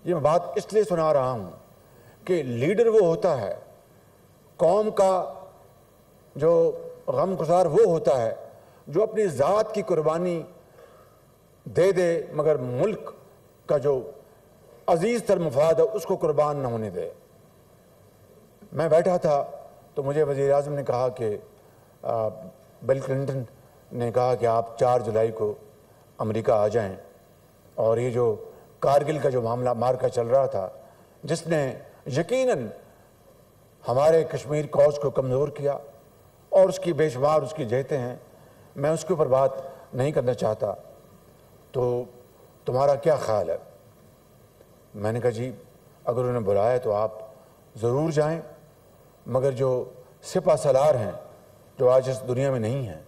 یہ میں بات اس لیے سنا رہا ہوں کہ لیڈر وہ ہوتا ہے، قوم کا جو غم گزار وہ ہوتا ہے جو اپنی ذات کی قربانی دے دے مگر ملک کا جو عزیز تر مفاد ہے اس کو قربان نہ ہونے دے۔ میں بیٹھا تھا تو مجھے وزیر اعظم نے کہا کہ بل کلنٹن نے کہا کہ آپ 4 جولائی کو امریکہ آ جائیں، اور یہ جو کارگل کا جو معاملہ مارکہ چل رہا تھا جس نے یقیناً ہمارے کشمیر کوز کو کمزور کیا اور اس کی بے شمار اس کی جہتیں ہیں، میں اس کے اوپر بات نہیں کرنا چاہتا، تو تمہارا کیا خیال ہے؟ میں نے کہا جی اگر انہوں نے بلایا تو آپ ضرور جائیں، مگر جو سپہ سالار ہیں جو آج اس دنیا میں نہیں ہیں،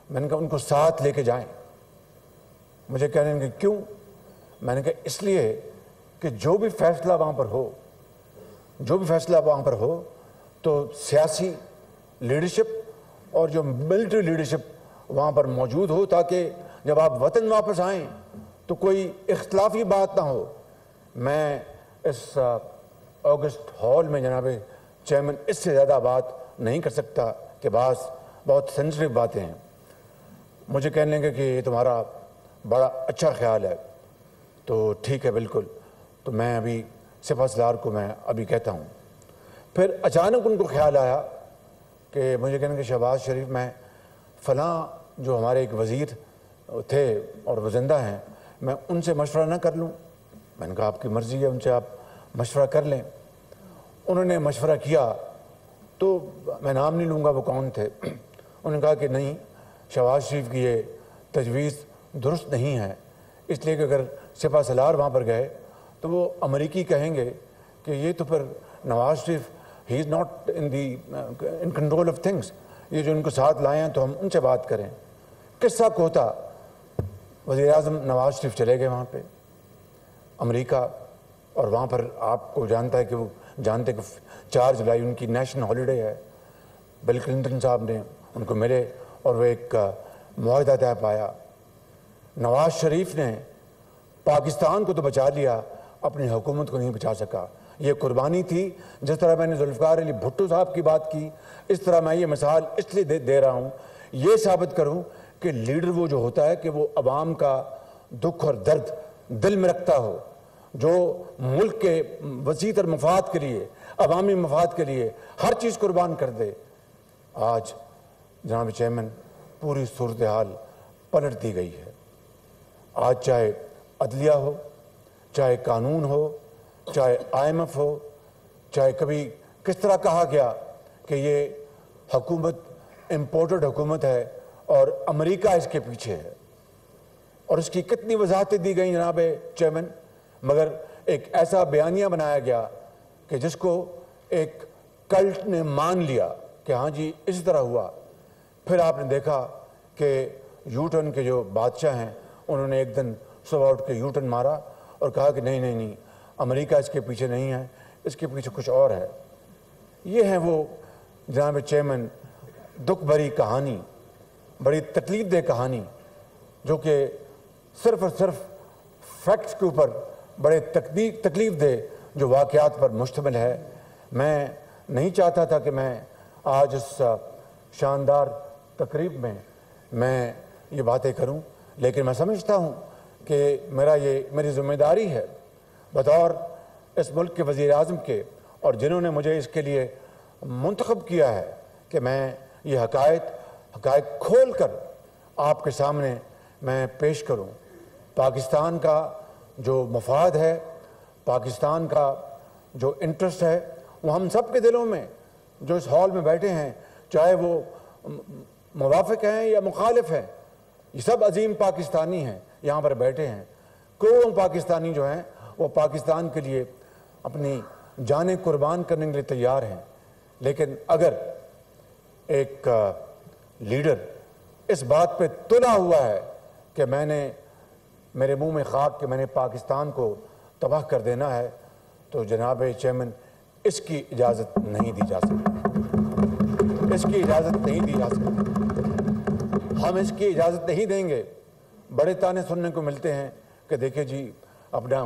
میں نے کہا ان کو ساتھ لے کے جائیں۔ مجھے کہنے لگے کیوں؟ میں نے کہا اس لیے کہ جو بھی فیصلہ وہاں پر ہو تو سیاسی لیڈرشپ اور جو ملٹری لیڈرشپ وہاں پر موجود ہو، تاکہ جب آپ وطن واپس آئیں تو کوئی اختلافی بات نہ ہو۔ میں اس آگسٹ ہال میں جناب چیئرمین اس سے زیادہ بات نہیں کر سکتا کہ بہت سینسٹیو باتیں ہیں۔ مجھے کہنے لگے کہ یہ تمہارا بڑا اچھا خیال ہے، تو ٹھیک ہے بالکل، تو میں ابھی سپہ سالار کو میں ابھی کہتا ہوں۔ پھر اچانک ان کو خیال آیا کہ مجھے کہنے کہ شہباز شریف میں فلاں جو ہمارے ایک وزیر تھے اور وہ زندہ ہیں، میں ان سے مشورہ نہ کر لوں؟ میں نے کہا آپ کی مرضی ہے، ان سے آپ مشورہ کر لیں۔ انہوں نے مشورہ کیا تو میں نام نہیں لوں گا وہ کون تھے، انہوں نے کہا کہ نہیں، شہباز شریف کی یہ تجویز درست نہیں ہے، اس لیے کہ اگر سپہ سالار وہاں پر گئے تو وہ امریکی کہیں گے کہ یہ تو پھر نواز شریف ہی is not in control of things, یہ جو ان کو ساتھ لائے ہیں تو ہم ان سے بات کریں۔ قصہ کوتا وزیر اعظم نواز شریف چلے گئے وہاں پہ امریکہ، اور وہاں پر آپ کو جانتے کہ 4 جولائی ان کی نیشنل ہالیڈے ہے۔ بل کلنٹن صاحب نے ان کو ملے اور وہ ایک معاہدہ طے پایا۔ نواز شریف نے پاکستان کو تو بچا لیا، اپنی حکومت کو نہیں بچا سکا۔ یہ قربانی تھی۔ جس طرح میں نے ذوالفقار علی بھٹو صاحب کی بات کی، اس طرح میں یہ مثال اس لیے دے رہا ہوں یہ ثابت کروں کہ لیڈر وہ جو ہوتا ہے کہ وہ عوام کا دکھ اور درد دل میں رکھتا ہو، جو ملک کے وسیع تر مفاد کے لیے، عوامی مفاد کے لیے ہر چیز قربان کر دے۔ آج جناب چیئرمین پوری صورتحال پلٹ دی گئی ہے۔ آج چاہے عدلیہ ہو، چاہے قانون ہو، چاہے IMF ہو، چاہے کبھی کس طرح کہا گیا کہ یہ حکومت امپورٹڈ حکومت ہے اور امریکہ اس کے پیچھے ہے، اور اس کی کتنی وضاحتیں دی گئیں جناب چیئرمین، مگر ایک ایسا بیانیہ بنایا گیا کہ جس کو ایک کلٹ نے مان لیا کہ ہاں جی اسی طرح ہوا۔ پھر آپ نے دیکھا کہ یو ٹرن کے جو بادشاہ ہیں انہوں نے ایک دن صبح اٹھ کے یو ٹرن مارا اور کہا کہ نہیں، امریکہ اس کے پیچھے نہیں ہے، اس کے پیچھے کچھ اور ہے۔ یہ ہے وہ جناب چیئرمین دکھ بھری کہانی، بڑی تکلیف دہ کہانی، جو کہ صرف اور صرف فیکٹس کے اوپر بڑے تکلیف دہ جو واقعات پر مشتمل ہے۔ میں نہیں چاہتا تھا کہ میں آج اس شاندار تقریب میں یہ باتیں کروں، لیکن میں سمجھتا ہوں کہ میری ذمہ داری ہے بطور اس ملک کے وزیر اعظم کے، اور جنہوں نے مجھے اس کے لیے منتخب کیا ہے، کہ میں یہ حقائق کھول کر آپ کے سامنے میں پیش کروں۔ پاکستان کا جو مفاد ہے، پاکستان کا جو انٹرسٹ ہے، وہ ہم سب کے دلوں میں جو اس ہال میں بیٹھے ہیں، چاہے وہ موافق ہیں یا مخالف ہیں، یہ سب عظیم پاکستانی ہیں یہاں پر بیٹھے ہیں۔ کروڑوں پاکستانی جو ہیں وہ پاکستان کے لیے اپنی جانیں قربان کرنے کے لیے تیار ہیں، لیکن اگر ایک لیڈر اس بات پہ تلا ہوا ہے کہ میرے منہ میں خاک کہ میں نے پاکستان کو تباہ کر دینا ہے، تو جناب چیئرمین اس کی اجازت نہیں دی جا سکتی، اس کی اجازت نہیں دی جا سکتی، ہم اس کی اجازت نہیں دیں گے۔ بڑے تانے سننے کو ملتے ہیں کہ دیکھیں جی اپنا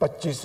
25